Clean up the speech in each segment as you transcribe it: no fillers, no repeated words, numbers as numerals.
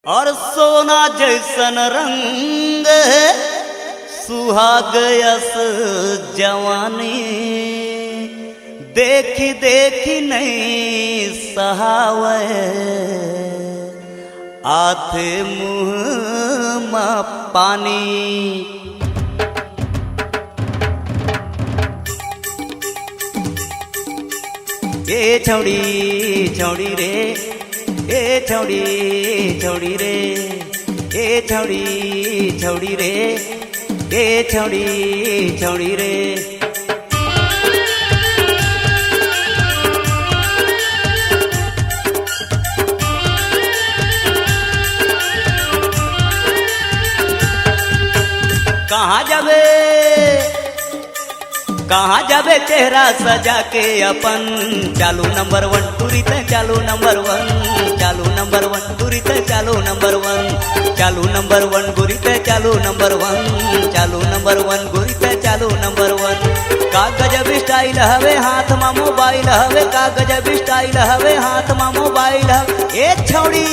और सोना जैसन रंग है सुहाग यस जवानी, देखी देखी नहीं सहावे आथे मुँह में पानी। ए छौड़ी छौड़ी रे, ए छौड़ी छौड़ी रे, ए छौड़ी छौड़ी रे, ए छौड़ी छौड़ी रे। कहाँ जाबे कहाँ जाबे चेहरा सजा के अपन, चालू नंबर 1 टूरी ते चालू नंबर 1, चालू नंबर 1 टूरी ते चालू नंबर 1, चालू नंबर 1 गुरी ते चालू नंबर 1, चालू नंबर 1 गुरी ते चालू नंबर 1। का गजब स्टाइल हवे हाथ में मोबाइल हवे, का गजब स्टाइल हवे हाथ में मोबाइल हवे। ए छौड़ी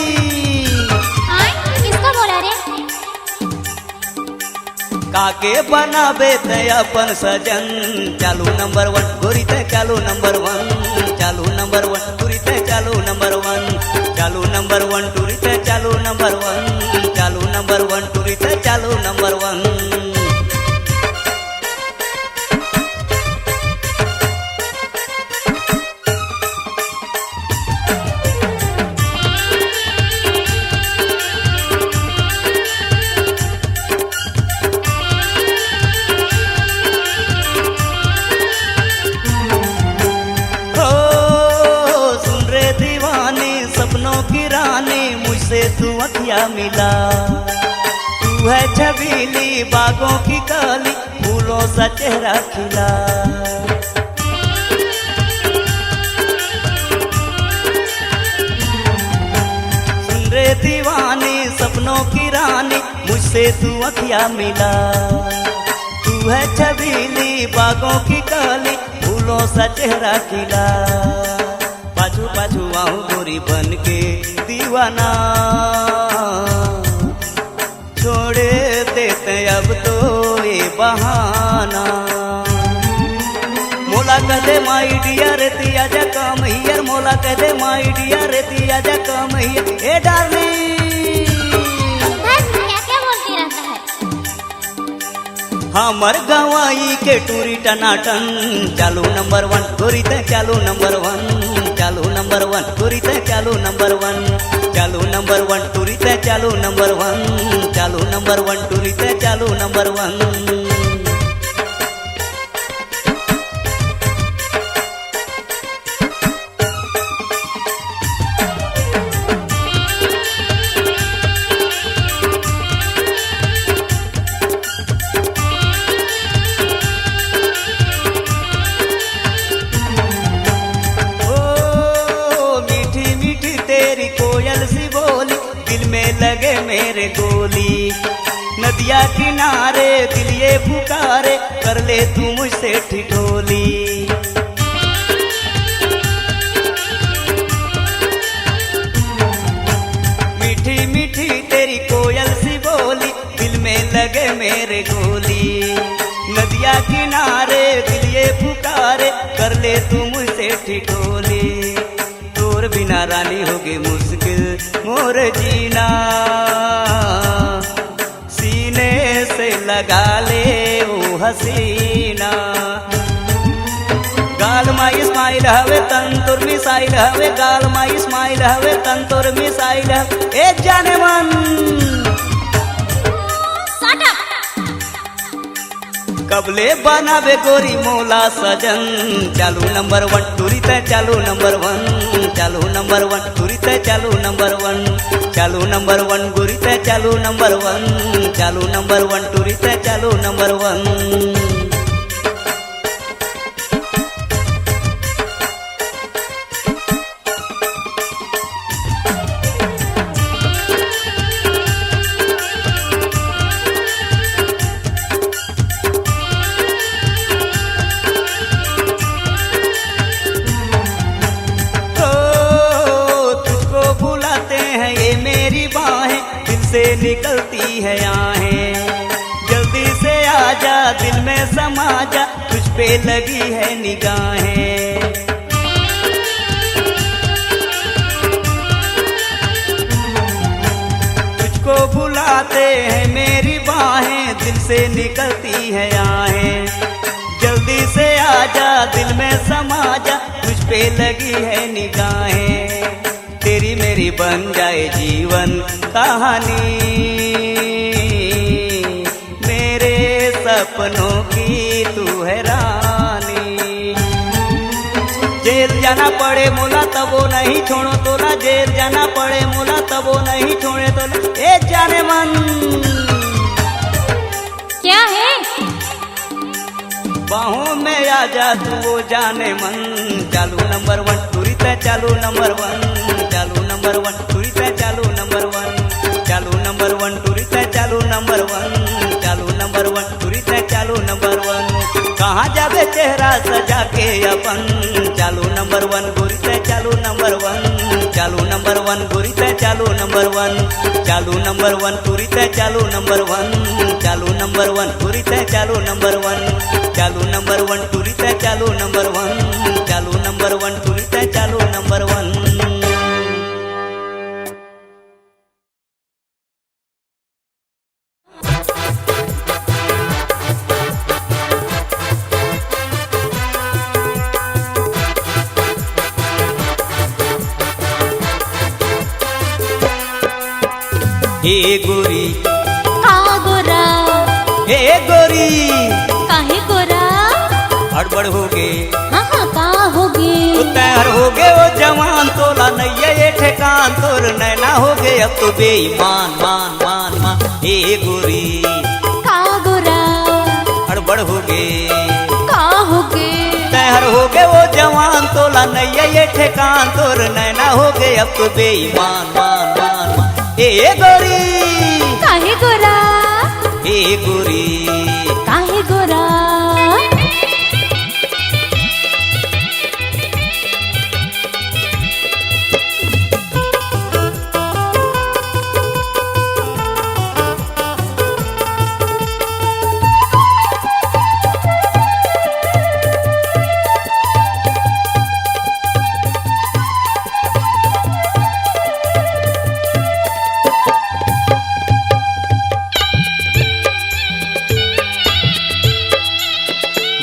किसका बोला रे? काके बनाबे ते अपन सजन, चालू नंबर 1 गोरी ते चालू नंबर 1, चालू नंबर 1 टूरी ते चालू नंबर 1, चालू नंबर 1 टूरी ते चालू नंबर 1, चालू नंबर 1 टूरी ते चालू नंबर 1। मुझसे तू अखियाँ मिला, तू है छबीली बागों की काली, फूलों सा चेहरा खिला। सुन रे दीवानी सपनों की रानी, मुझसे तू अखियाँ मिला, तू है छबीली बागों की काली, फूलों सा चेहरा खिला। पाछू पाछू आऊं गोरी बन के दीवाना, छोड़े देते अब तो ये बहाना। मोला कहते माई डियर तिया जा कम हियर, मोला कहते माई डियर तिया जा कम हियर। ए डार्लिंग क्या बोलती रहता है? हमर गवाई के टूरी टनाटन, चालू नंबर 1 गोरी ते चालू नंबर 1, चालू नंबर 1 टूरी ते चालू नंबर 1, चालू नंबर 1 टूरी ते चालू नंबर 1, चालू नंबर 1 टूरी ते चालू नंबर 1। लगे मेरे गोली नदिया किनारे, दिल ये पुकारे कर ले तू मुझसे ठिठोली। मीठी मीठी तेरी कोयल सी बोली, दिल में लगे मेरे गोली, नदिया किनारे दिल ये पुकारे कर ले तू मुझसे ठिठोली। तोर बिना रानी होगी मुश्किल मोर जीना, सीने से लगा ले ओ हसीना। गाल माई स्माइल हवे तंतुर मिसाइल हवे, गाल माई स्माइल हवे तंतुर मिसाइल हवे। ए जाने मन कबले बनावे गोरी मोला सजन, चालू नंबर 1 टूरी ते चालू नंबर 1, चालू नंबर 1 टूरी ते चालू नंबर 1, चालू नंबर 1 गुरी ते चालू नंबर 1, चालू नंबर 1 टूरी ते चालू नंबर 1। निकलती है आहें। जल्दी से आजा दिल में समा जा, तुझ पे लगी है निगाहें। तुझको बुलाते हैं मेरी बाहें, दिल से निकलती है आहें। जल्दी से आजा दिल में समा जा, तुझ पे लगी है निगाहें। तेरी मेरी बन जाए जीवन कहानी, मेरे सपनों की तू है रानी। जेल जाना पड़े मोला तबो नहीं छोड़ो तोला, जेल जाना पड़े मोला तबो नहीं छोड़े तोला। ए जाने मन क्या है? बाहों में आ जा तू वो जाने मन। चालू नंबर 1 टूरी ते चालू नंबर 1, चालू नंबर 1 टूरी ते चालू नंबर 1, चालू नंबर 1 टूरी ते चालू नंबर 1, चालू नंबर 1 टूरी ते चालू नंबर 1। कहाँ जावे चेहरा सजा के अपन, चालू नंबर 1 गोरी ते चालू नंबर 1, चालू नंबर 1 गोरी ते चालू नंबर 1, चालू नंबर 1 टूरी ते चालू नंबर 1, चालू नंबर 1 टूरी ते चालू नंबर 1, चालू नंबर 1 टूरी ते चालू नंबर 1, चालू नंबर 1 टूरी ते चालू नंबर 1। ए गोरी का गोरा? ए गोरी काहे गोरा? हड़बड़ हो गे हाँ हाँ का हो गे? तैयार हो गए वो जवान, तोला नैया ये ठेकान, तोर नैना हो गए अब तो बेईमान मान मान मान। ए गोरी का गोरा? हड़बड़ हो गे का हो गे? तैयार हो गए वो जवान, तोला नैया ये ठेकान, तोर नैना हो गए अब तो बेईमान मान मान मान। ए गोरी काहे गोरा? ए गोरी काहे गोरा?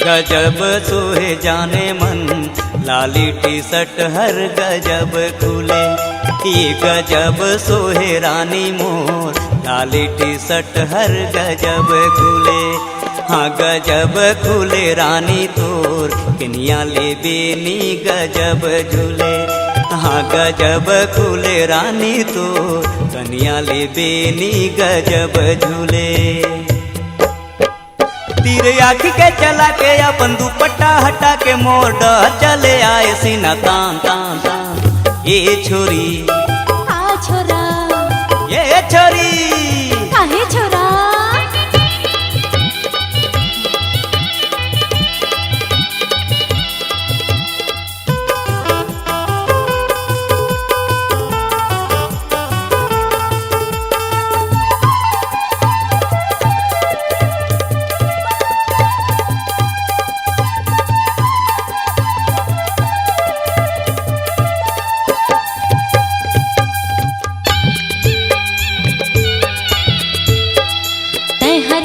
गजब सोहे जाने मन, लाली टी शर्ट हर गजब खुले। ये गजब सोहे रानी मोर, लाली टी शर्ट हर गजब खुले। हाँ गजब खुले रानी तोर, किनिया ले बेनी गजब झूले। हाँ गजब खुले रानी तोर, कनिया ले बेनी गजब झूले। तीर आखी के चला के अपन दुपट्टा हटा के मोर डर चले आए सीना तान तान तान। ये छोरी का छोरा? ये छोरी काहे छोरा?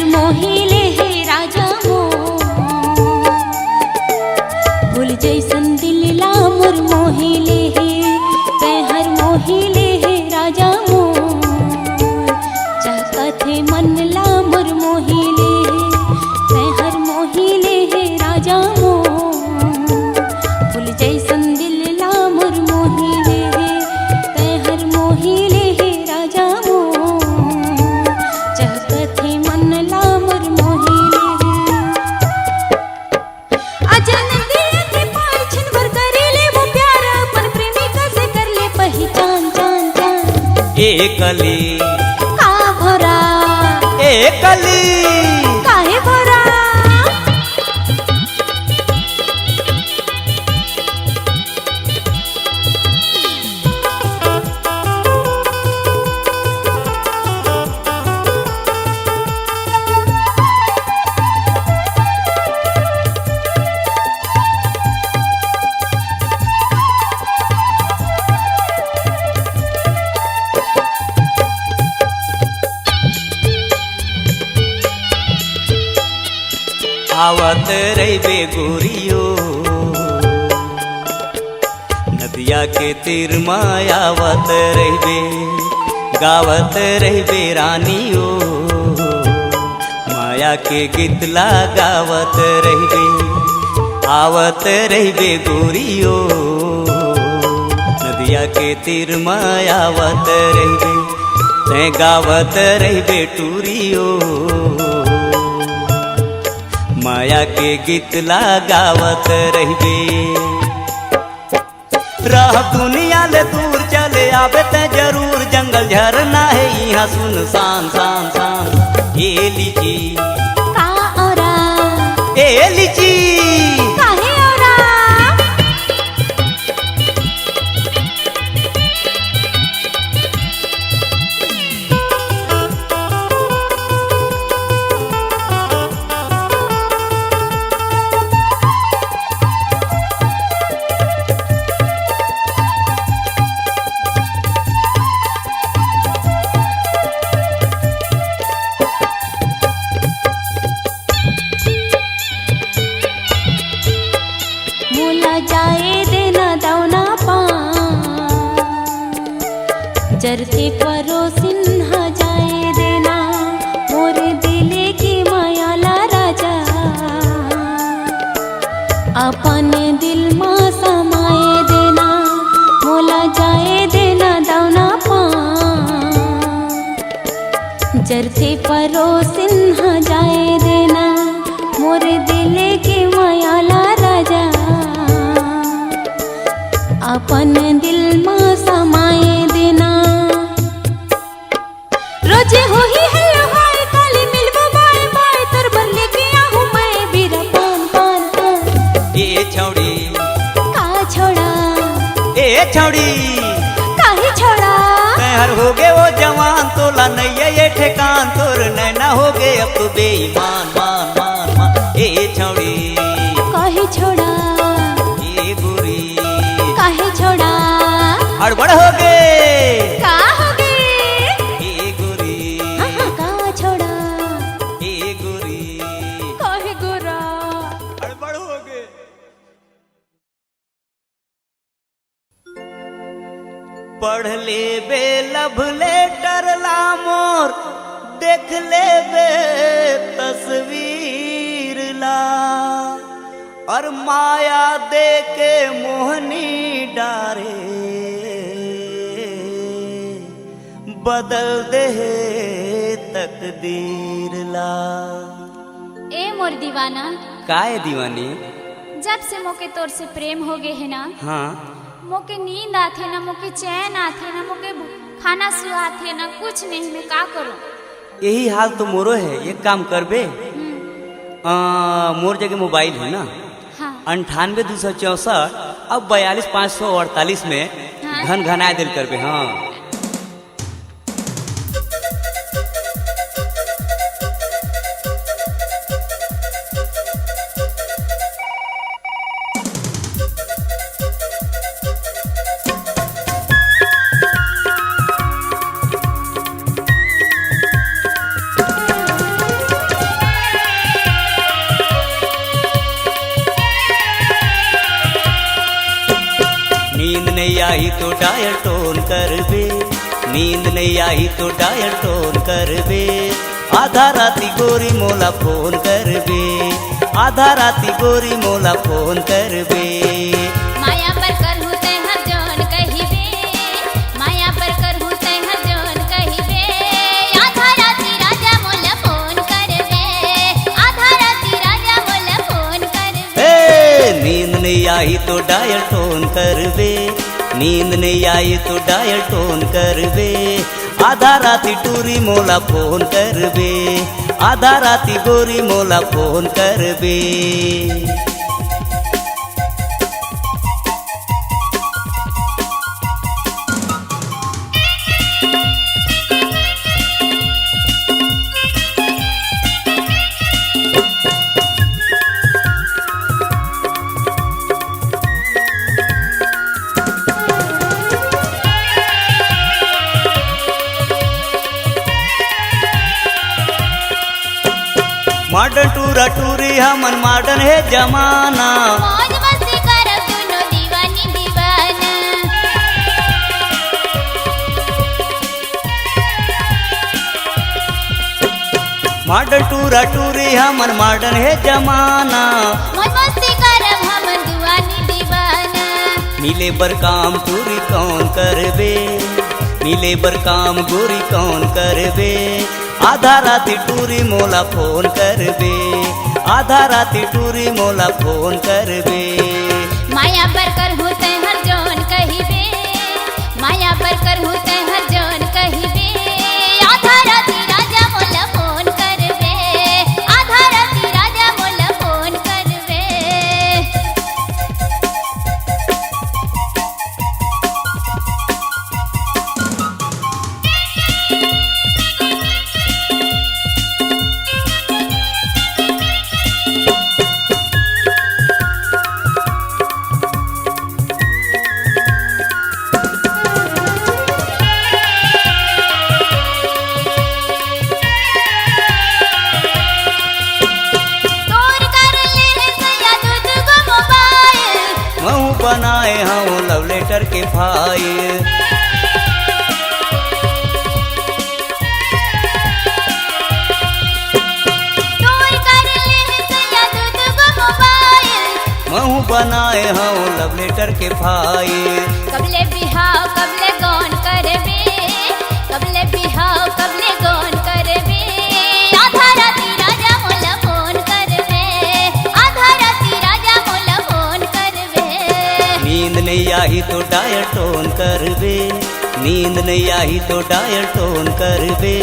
मोहिले हे राजा मोर, फूल जैसन दिल ला मोर मोहिले हे। तैहर मोहिले हे राजा मोर, चाहत हे मन ला मोर मोहिले हे। तैहर मोहिले हे राजा मोर, फूल जैसन दिल ला मोर मोहिले हे। तैहर मोहिले हे राजा मोर, चाहत हे मन ला मोर मोहिले हे। अजन दिल के पाल छिन भर करेले वो प्यार, अपन प्रेमिका से कर ले पहचान चान चान। ए कली का भोरा? ए कली काहे भोरा? आवत रहिबे गोरियो नदिया के तीर में आवत रहिबे गावत रहिबे रानियो माया के गीत गावत रहिबे आवत रहिबे गोरियो नदिया के तीर में आवत रहिबे ते गावत रहिबे टूरियो माया के गीत गावत रहिबे रह दुनिया ले दूर चले आवे ते जरूर जंगल झरना है यहाँ सुनसान सान सान ए लीची का औरा ए लीची काहे औरा जाए देना दौना पा जरते परोसिन हा जाए देना मोर दिले की मायाला राजा अपन दिल में समाए देना मोला जाए देना दौना पा जरते परोसिन हा जाए देना मोर दिले की मायाला राजा अपन दिल में समाए देना रोजे हो ही हेलो हाय काली मिलबो बाय बाय तर बर लेके आहूं मैं बीरा पान पान पान ए छौड़ी का छोड़ा ए छौड़ी काहे छोड़ा हर हो गए वो जवान तोला नहीं ये ठेकान तोर नैना हो गए अब तो बेईमान मान मान मान ए छौड़ी काहे छोड़ा ए गोरी काहे छोड़ा हड़बड़ हो गए का हो गए ए गोरी हाँ का छोड़ा ए गोरी काहे गोरा हड़बड़ हो गए पढ़ ले बे लभ लेटर ला मोर देख ले बे तस्वीर ला और माया दे के मोहनी डारे बदल दे तकदीर ला। ए मोर दीवाना काहे दीवानी जब से मोके तोर से प्रेम हो गए है ना हाँ मोके नींद आथे ना मोके चैन आथे ना मोके खाना सुहाथे ना कुछ नहीं मैं का करूं। यही हाल तो मोरो है एक काम करबे मोर जगह मोबाइल है ना हाँ 98-264 अब 42-548 में हाँ? घन घनाए दिल करबे हाँ नींद नहीं आई तो डायल टोन करबे नींद नहीं आई तो डायल टोन करबे आधा राती गोरी मोला फोन करबे आधा राती गोरी मोला फोन करबे माया पर करहूं तै हर जौन कहिबे माया पर करहूं तै हर जौन कहिबे आधा राती राजा मोला फोन करबे आधा राती राजा मोला फोन करबे। नींद नहीं आई तो डायल टोन करबे नींद नहीं आई तो डायल टोन करबे आधा राती टूरी मोला फोन करबे आधा राती गोरी मोला फोन करबे। मॉडर्न टूरा टूरी हमन मॉडर्न है जमाना मौज मस्ती करब दुनो दीवानी दीवाना मॉडर्न टूरा टूरी हमन मॉडर्न है जमाना मौज मस्ती करब हम दीवानी दीवाना मिले बर काम टूरी कौन करबे मिले बर काम गोरी कौन करबे आधा राती टूरी मोला फोन करबे आधा राती टूरी मोला फोन करबे माया पर कर होते हर जौन कहिबे माया पर कर होते हर जौन कहिबे आधा राती राजा मोला फोन करबे आधा राती राजा मोला फोन करबे तोर कर ले सया दूध गो मोबाइल महू बनाए हूँ लव लेटर के फाइल तोर कर ले सया दूध गो मोबाइल महू बनाए हूँ लव लेटर के फाइल कबले बिहाव कबले गौन करबे कबले बिहाव कबले गौन करबे आधा राती राजा मोला फोन करबे आधा राती राजा मोला फोन करबे नींद नहीं आई तो डायल टोन करबे नींद नहीं आई तो डायल टोन करबे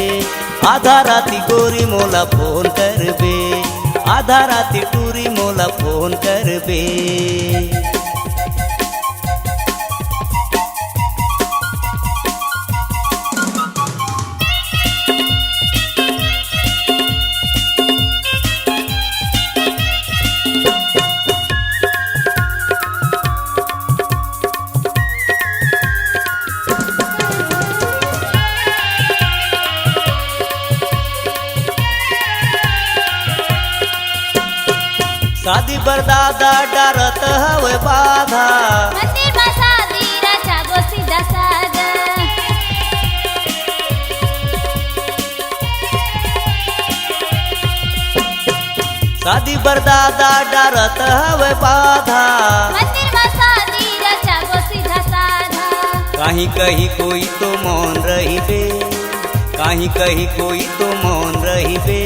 आधा राती गोरी मोला फोन करबे आधा राती टूरी मोला फोन करबे शादी बरदादा डरत हवे बाधा मंदिर बसा दी राजा गो सीधा सादा शादी बरदादा डरत हवे बाधा मंदिर बसा दी राजा गो सीधा सादा कहीं कहीं कोई तो मौन रहिबे कहीं कहीं कोई तो मौन रहिबे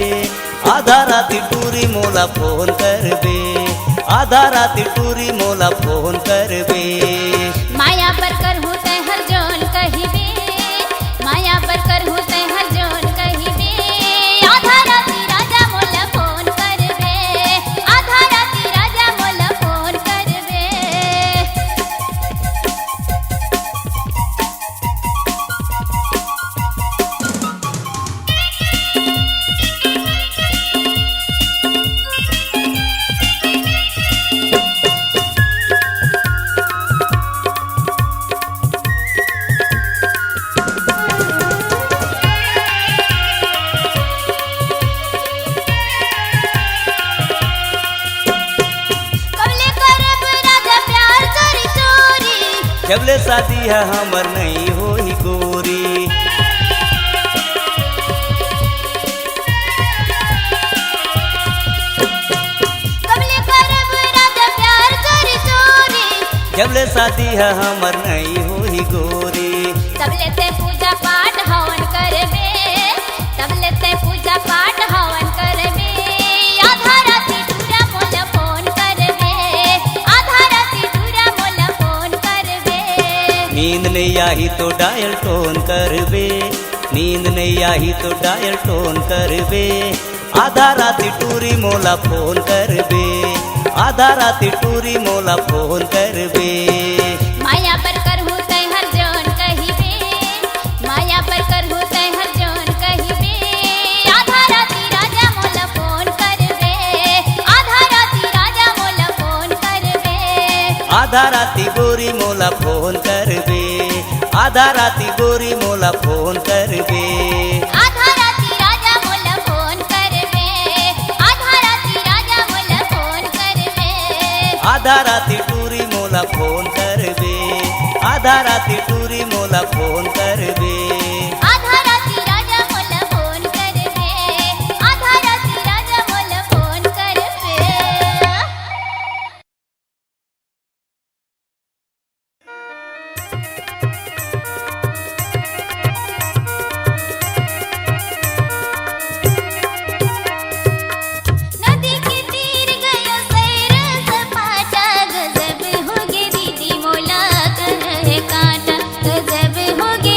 आधा राती टूरी मोला फोन करबे आधा राती टूरी मोला फोन करबे माया पर कर होते हर जौन कहिबे माया पर कर होते हर जौन कहिबे आधा राती राजा मोला फोन करबे आधा राती राजा मोला फोन करबे कबले करब राजा प्यार चोरी चोरी जबले शादी है हमर नहीं होई गोरी कबले करब राजा प्यार चोरी चोरी जबले शादी है हमर नहीं होई गोरी तबले ते पूजा पाठ हवन करबे तबले ते पूजा पाठ हवन करबे आधा राती टूरा मोला फोन करबे आधा राती टूरा मोला फोन करबे नींद नहीं आई तो डायल टोन करबे नींद नहीं आई तो डायल टोन करबे आधा राती टूरी मोला फोन करबे आधा राती टूरी मोला फोन करबे माया पर कर होते हर जौन कहिबे माया पर कर होते हर जौन कहिबे आधा राती राजा मोला फोन करबे आधा राती राजा मोला फोन करबे आधा राती गोरी मोला फोन करबे आधा राती गोरी मोला फोन करबे आधा राती राजा मोला फोन करबे आधा फोन करबे आधा राती टुरी मोला फोन करबे आधा राती राजा मोला फोन करबे आधा राती राजा मोला फोन करबे नदी के तीर गयो सैर सपाटा गजब हो गे दीदी मोला कन्हे काटा गजब हो गे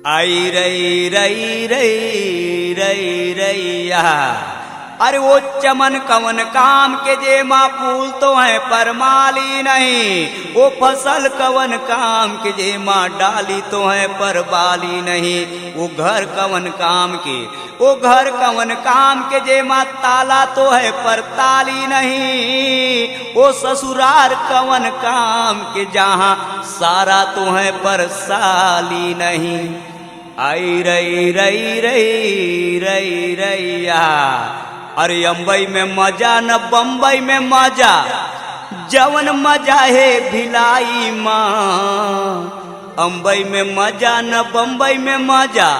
आई रई रई रई रई रैया। अरे वो चमन कवन काम के जे माँ फूल तो है पर माली नहीं, वो फसल कवन काम के जे माँ डाली तो है पर बाली नहीं, वो घर कवन काम के, वो घर कवन काम के जे माँ ताला तो है पर ताली नहीं, वो ससुरार कवन काम के जहाँ सारा तो है पर साली नहीं। आई रई रई रई रई रैया। अरे अम्बई में मजा न बम्बई में मजा, जवन मजा है भिलाई माँ। अम्बई में मजा न बम्बई में मजा,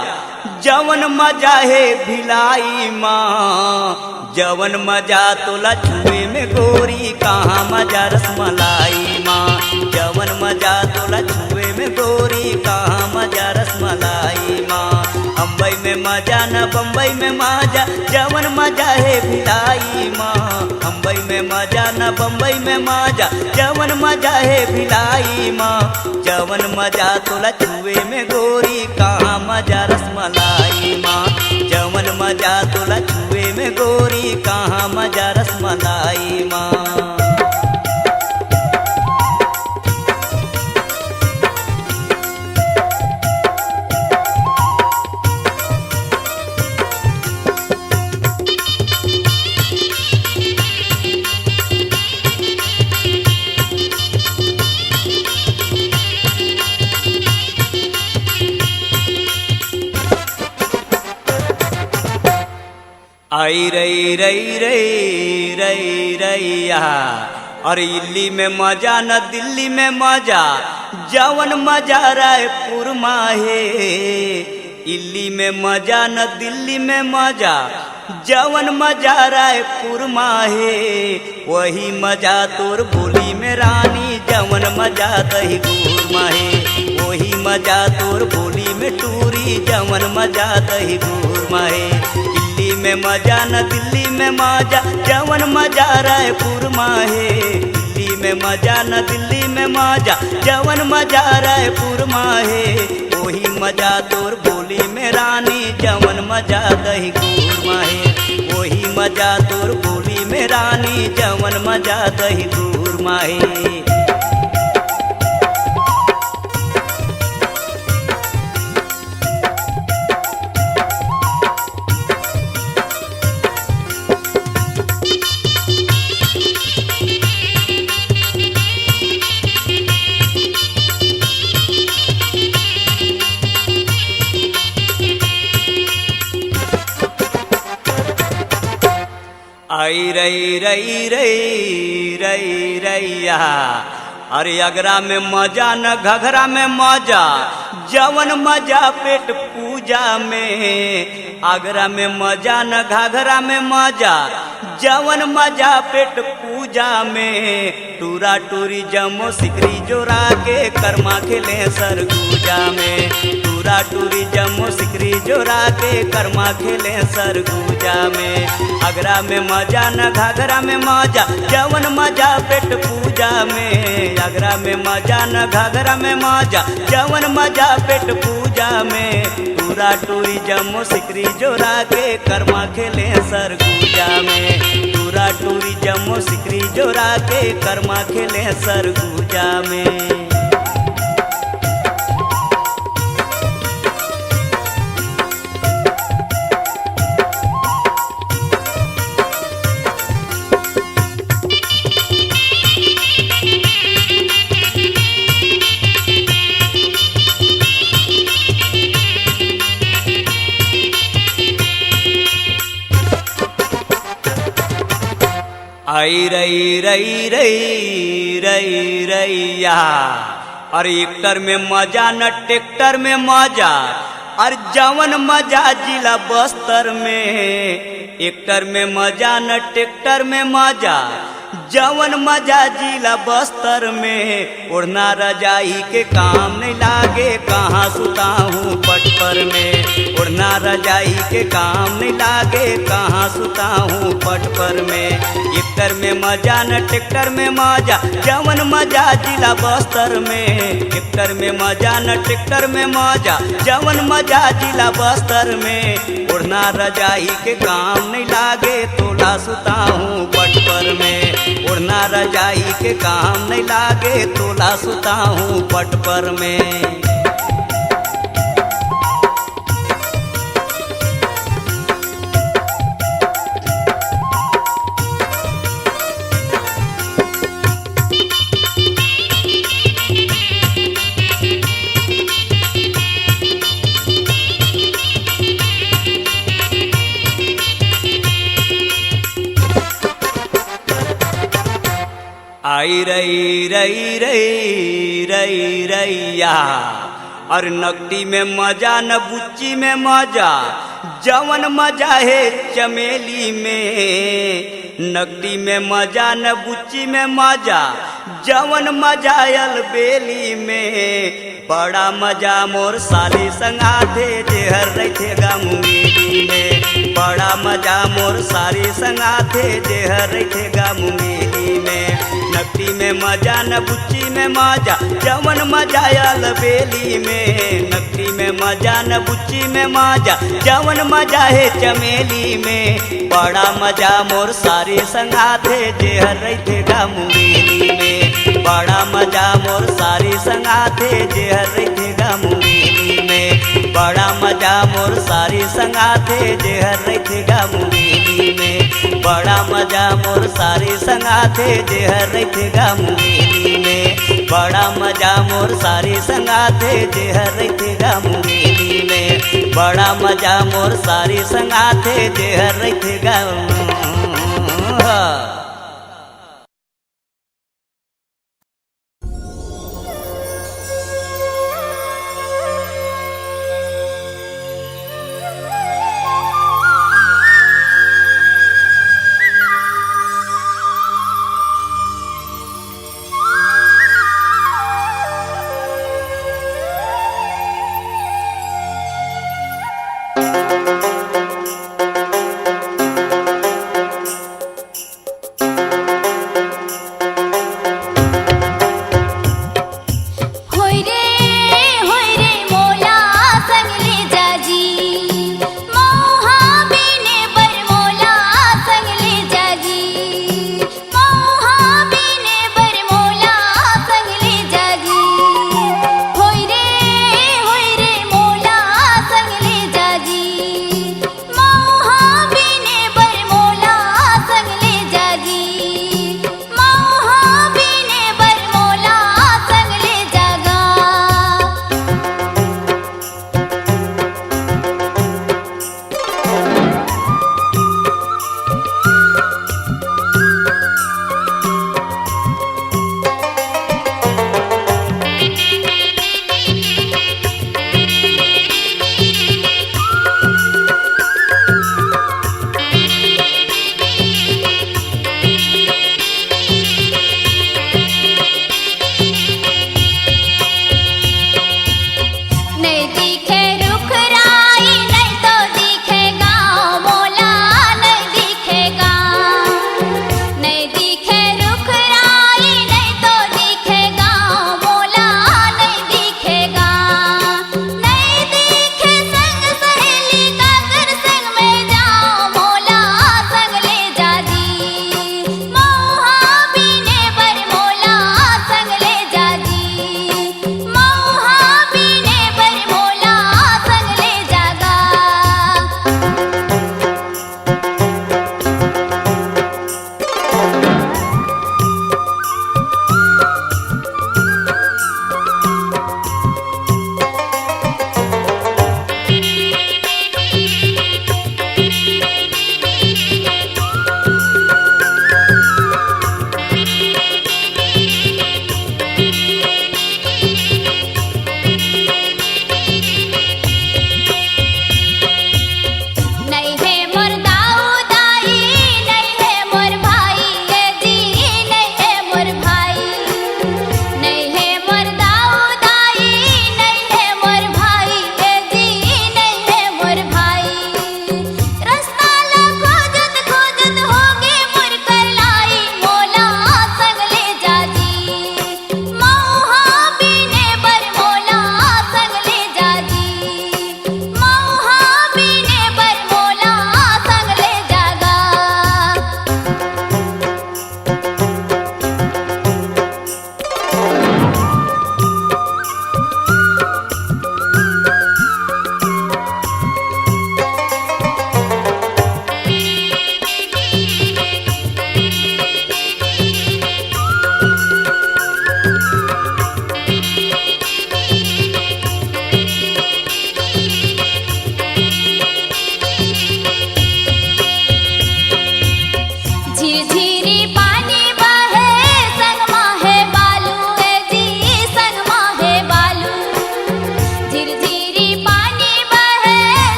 जवन मजा है भिलाई माँ। जवन मजा तो लछुए में गोरी, कहाँ मजा रसमलाई माँ। जवन मजा तो लछुए में गोरी, कहाँ मजा रसमलाई माँ। अम्बई में मजा न बम्बई में मजा, जवन मजा है भिलाई माँ। अम्बई में मजा न बम्बई में मजा, जवन मजा है भिलाई माँ। जवन मजा तो लछुए में गोरी, कहाँ मजा रसमलाई माँ। जवन मजा तो लछुए में गोरी, कहाँ मजा रसमलाई माँ। आई रई रई रई रई रैया। अरे इल्ली में मजा न दिल्ली में मजा, जवन मजा रायपुर माहे। इल्ली में मजा न दिल्ली में मजा, जवन मजा रायपुर माहे। वही मजा तोर बोली में रानी, जवन मजा दही गुर माहे। वही मजा तोर बोली में टूरी, जवन मजा दही गुर माहे। दिल्ली में मजा न दिल्ली में मजा, जवन मजा रायपुर माहे। दिल्ली में मजा न दिल्ली में मजा, जवन मजा रायपुर माहे। वही मजा तोर बोली में रानी, जवन मजा दही गुर माहे। वही मजा तोर बोली में रानी, जवन मजा दही गुर माहे। आई रई रई रई रई रैया। अरे अगरा में मजा न घघरा में मजा, जवन मजा पेट पूजा में। आगरा में मजा न घघरा में मजा, जवन मजा पेट पूजा में। टूरा टूरी जमो सिकरी जोरा के, कर्मा खेले सरगुजा में। टूरा टूरी जमो सिकरी जोरा के, कर्मा खेले सरगुजा में। आगरा में मजा न घाघरा में मजा, जवन मजा पेट पूजा में। आगरा में मजा न घाघरा में मजा, जवन मजा पेट पूजा में। टूरा टूरी जमो सिकरी जोरा के, कर्मा खेले सरगुजा में। टूरा टूरी जमो सिकरी जोरा के, कर्मा खेले सरगुजा में। आई रई रई रई रई रैया। अरे ट्रैक्टर में मजा न ट्रैक्टर में मजा, और जवन मजा जिला बस्तर में। ट्रैक्टर में मजा न ट्रैक्टर में मजा, जवन मजा जिला बस्तर में ओढ़ना रजाई के काम नहीं लागे कहाँ सुता हूँ पट पर में ओढ़ना रजाई के काम नहीं लागे कहाँ सुता हूँ पट पर में इफ्तर में मजा न ट्रैक्टर में मजा जवन मजा जिला बस्तर में इफ्तर में मजा न ट्रैक्टर में मजा जवन मजा जिला बस्तर में ओढ़ना रजाई के काम नहीं लागे तोला सुता हूँ पट पर में ओढ़ना रजाई के काम नहीं लागे तोला सुता हूँ पट पर में आई रई रई रई रई रैया और नकटी में मजा न बुच्ची में मजा जवन मजा है चमेली में नकटी में मजा न बुच्ची में मजा जवन मजा अलबेली में बड़ा मजा मोर साली संगाथे जेहर रखेगा मुंगेली में बड़ा मजा मोर साली संगाथे जेहर रखेगा मुंगेली में नकटी में मजा न बुच्ची में मजा जवन मजा अलबेली में नकटी में मजा न बुच्ची में मजा जवन मजा है चमेली में बड़ा मजा मोर सारी संगाथे जेहर रखेगा मुंगेली में बड़ा मजा मोर सारी संगाथे जेहर रखेगा मुंगेली में बड़ा मजा मोर सारी संगाथे जेहर रखेगा मुंगेली में बड़ा मजा मोर सारी संगाथे जेहर रखेगा मुंगेली में बड़ा मजा मोर सारी संगाथे जेहर रखेगा मुंगेली में बड़ा मजा मोर सारी संगाथे जेहर रखेगा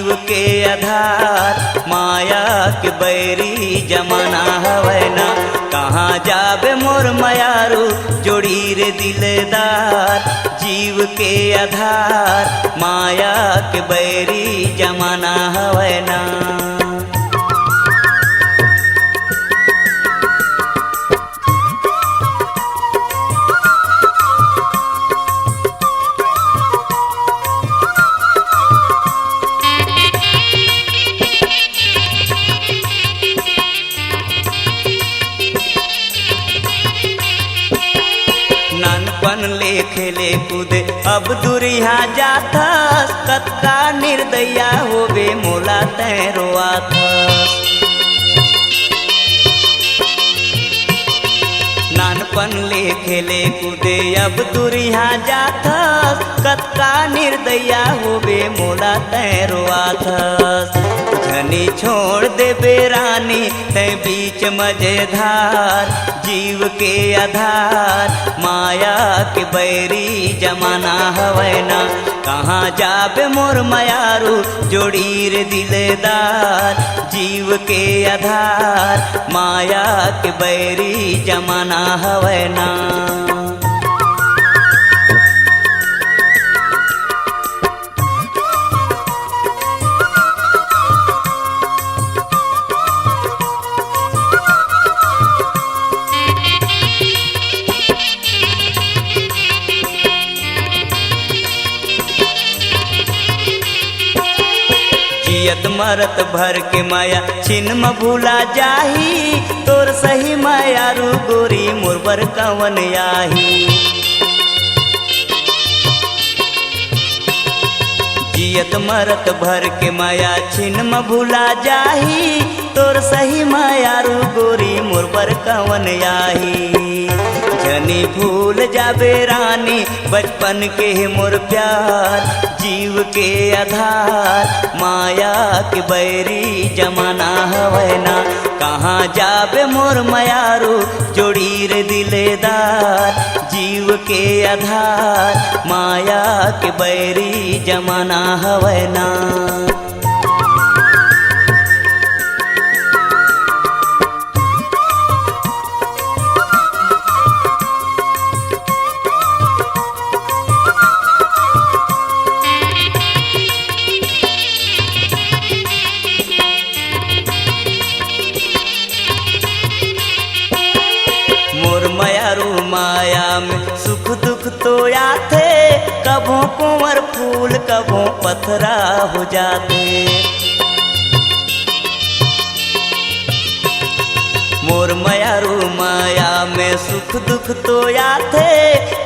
जीव के आधार माया के बैरी जमाना हवै ना कहाँ जाबे मोर मयारू जोड़ी रे दिलदार जीव के आधार माया के बैरी जमाना हवै ना। नानपन ले खेले कूदे अब दुरिया जाथस कतका निर्दया होबे मोला तैरो आथस। नानपन ले खेले कूदे अब दुरिया जाथस कतका निर्दया होबे मोला तैरो आथस। झनी छोड़ देबे रानी ते बीच मजेदार जीव के आधार माया के बैरी जमाना हवै ना कहाँ जाबे मोर मयारू जोड़ी रे दिलदार जीव के आधार माया के बैरी जमाना हवै ना। जियत मरत भर के माया छिन म भूला जाही तोर सही मायारू गोरी मोरबर कवन आही। जियत मरत भर के माया छिन म भूला जाही तोर सही मायारू गोरी मोरबर कवन आही। जनी भूल जाबे रानी बचपन के मोर प्यार जीव के आधार माया के बैरी जमाना हवै ना कहाँ जाबे मोर मयारू जोड़ी रे दिलदार जीव के आधार माया के बैरी जमाना हवै ना। माया में सुख दुख तो आते कभों कुंवर फूल कभों पथरा हो जाते। मोर मयारू माया में सुख दुख तो आते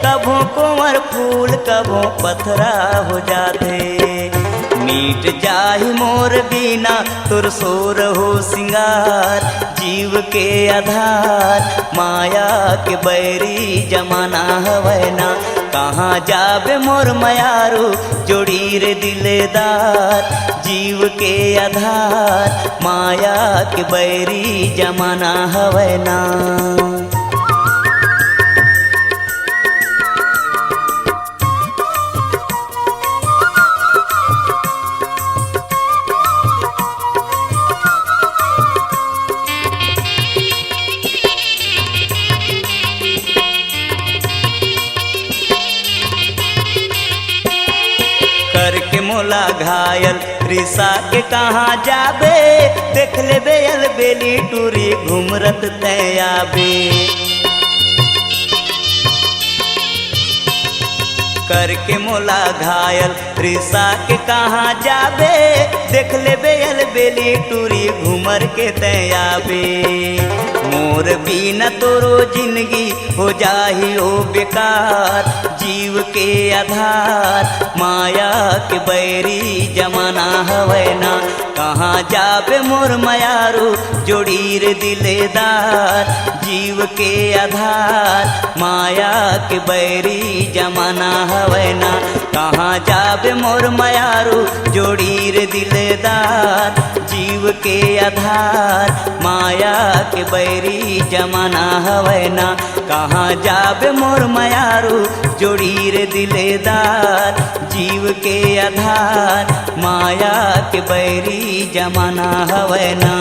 कभों कुंवर फूल कभों पथरा हो जाते। मीट जाहि मोर बिना तुर सोर हो सिंगार जीव के आधार माया के बैरी जमाना हवै ना कहाँ जाबे मोर मयारू जोड़ी रे दिलदार जीव के आधार माया के बैरी जमाना हवै ना। करके मोला घायल रिसा के कहाँ जाबे देख ले बेल बेली टूरी घुमरत तैयाबे। करके मोला घायल रिसा के कहाँ जाबे देख ले बेल बेली टूरी घुमर के तैयाबे। मोर बिना तोरो जिंदगी हो जाही ओ बेकार जीव के आधार माया के बैरी जमाना हवै ना कहाँ जाबे मोर मयारू जोड़ी रे दिलदार जीव के आधार माया के बैरी जमाना हवै ना कहाँ जाबे मोर मयारू जोड़ी रे दिलदार जीव के आधार माया के बैरी बैरी जमाना हवै ना। कहाँ जाबे मोर मयारू जोड़ी रे दिलेदार, जीव के आधार माया के बैरी जमाना हवै ना।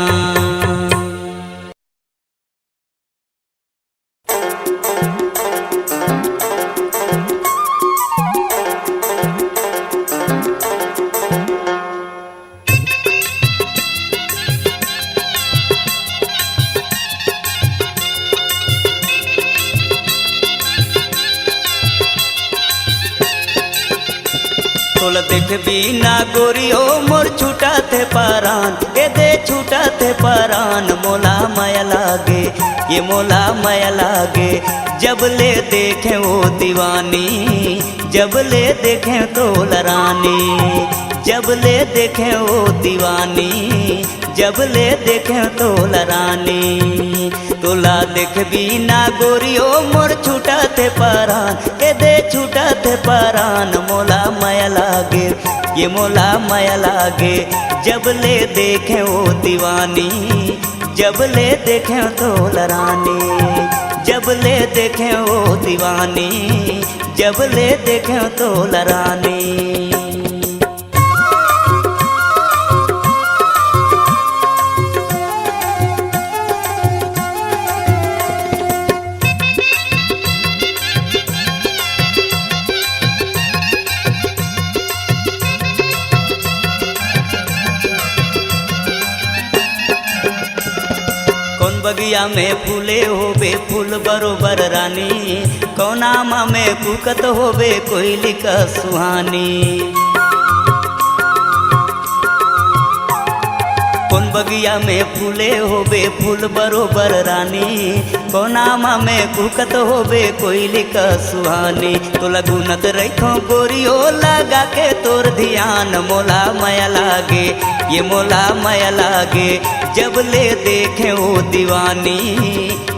तोल देख बिना गोरियो मोर छूटा थे परान, ए दे छूटा थे परान। मोला माया लागे ये मोला माया लागे, जब ले देखे वो दीवानी, जब ले देखे तो लरानी, जब ले देखे वो दीवानी, जब ले देखे तो लरानी। तोला देख बिना गोरियो मोर छूटा थे परान, ए दे छूटा थे परान। मोला माया लागे ये मोला माया लागे, जब ले देखे वो दीवानी, जब ले देखे तो लरानी, जब ले देखे वो दीवानी, जब ले देखे तो लरानी। बगिया में फूले होबे फूल बरोबर रानी, कौनामा में कुकत होबे कोयली का सुहानी। कौन बगिया में फूले होबे फूल बरोबर रानी, कौनामा में कुकत होबे कोयली का सुहानी। तो लगुनत रखो गोरियो लगा के तोर ध्यान, मोला माया लागे ये मोला माया लागे, जब ले देखे वो दीवानी,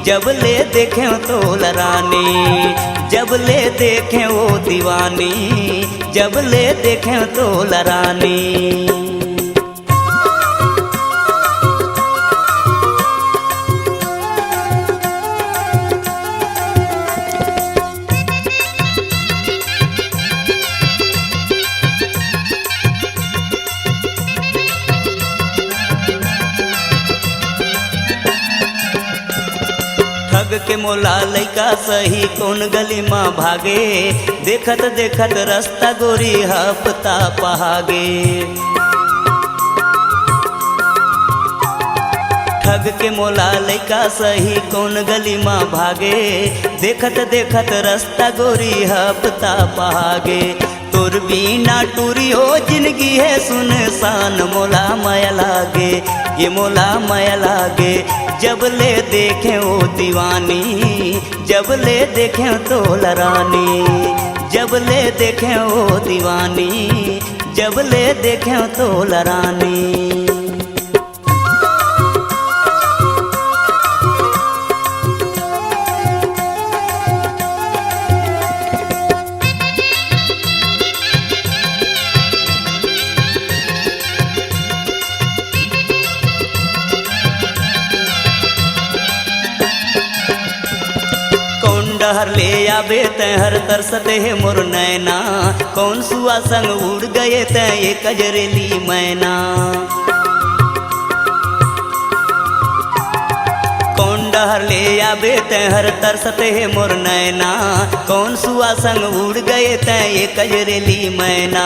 जब ले देखे तो लरानी, जब ले देखे वो दीवानी, जब ले देखे तो लरानी। ठग के मोला लैका सही कौन गली माँ भागे, देखत देखत रास्ता गोरी हफ्ता पहागे। ठग के मोला लैका सही कौन गली माँ भागे, देखत देखत रास्ता गोरी हफ्ता पहागे। तोर बिना टूरियो जिंदगी है सुनसान, मोला माया लागे ये मोला माया लागे, जब ले देखे वो दीवानी, जब ले देखे तो लरानी, जब ले देखे वो दीवानी, जब ले देखे तो लरानी। डहर ले आबे तय हर तरसते है मोर नैना, कौन सुआ संग उड़ गए तय ये कजरेली मैना। कौन डहर ले आबे तय हर तरसते है मोर नैना, कौन सुआ संग उड़ गए तय ये कजरेली मैना।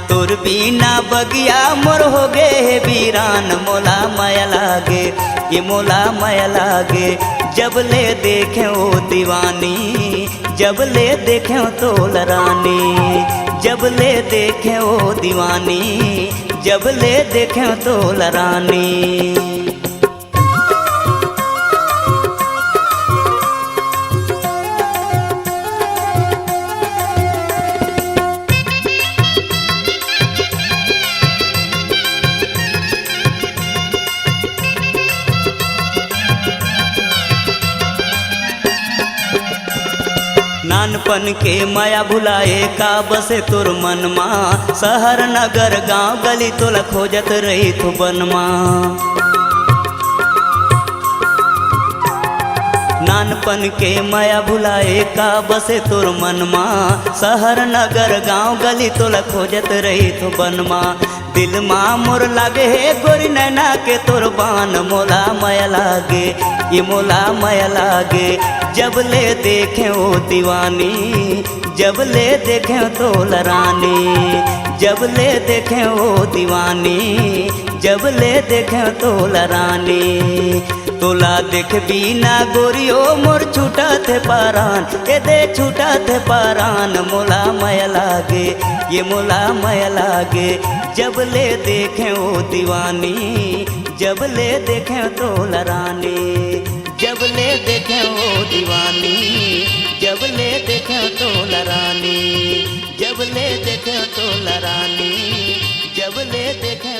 तोर बिना बगिया मोर हो गए है वीरान, मोला माया लागे ये मोला माया लागे, जब ले देखे वो दीवानी, जब ले देखे तो लरानी, जब ले देखे वो दीवानी, जब ले देखे तो लरानी। नानपन के माया भुलाए का बसे तोर मनमा, शहर नगर गांव गली तोला खोजत रही तू बनमा। नानपन के माया भुलाए का बसे तोर मनमा, शहर नगर गांव गली तोला खोजत रही तो बनमा। दिल माँ मोर लागे हे गोरी नैना के तोर बान, मोला माया लागे ये मोला माया लागे। जब ले देखे ओ दीवानी, जब ले देखे तोला रानी, जब ले देखे ओ दीवानी, जब ले देखे तोला रानी। तोला देख बिना गोरियो मोर छूटा थे पारान, ए दे छूटा थे पारान। मोला माया लागे ये मोला माया लागे। जब ले देखे ओ दीवानी, जब ले देखे तोला रानी, जब ले देखे ओ दीवानी, जब ले देखे तोला रानी, जब ले देखे तोला रानी, जब ले देखे